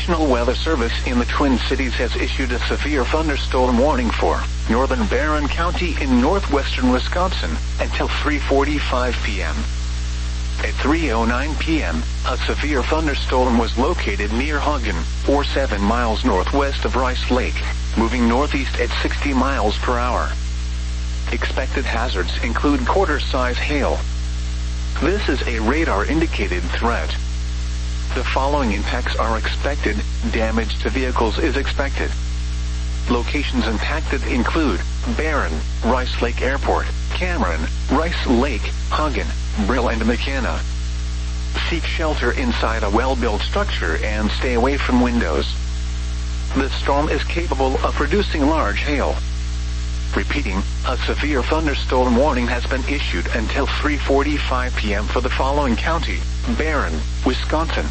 National Weather Service in the Twin Cities has issued a severe thunderstorm warning for northern Barron County in northwestern Wisconsin until 3:45 p.m. At 3:09 p.m., a severe thunderstorm was located near Hagen, or 7 miles northwest of Rice Lake, moving northeast at 60 miles per hour. Expected hazards include quarter-size hail. This is a radar-indicated threat. The following impacts are expected. Damage to vehicles is expected. Locations impacted include Barron, Rice Lake Airport, Cameron, Rice Lake, Hagen, Brill and McKenna. Seek shelter inside a well-built structure and stay away from windows. The storm is capable of producing large hail. Repeating, a severe thunderstorm warning has been issued until 3:45 p.m. for the following county: Barron, Wisconsin,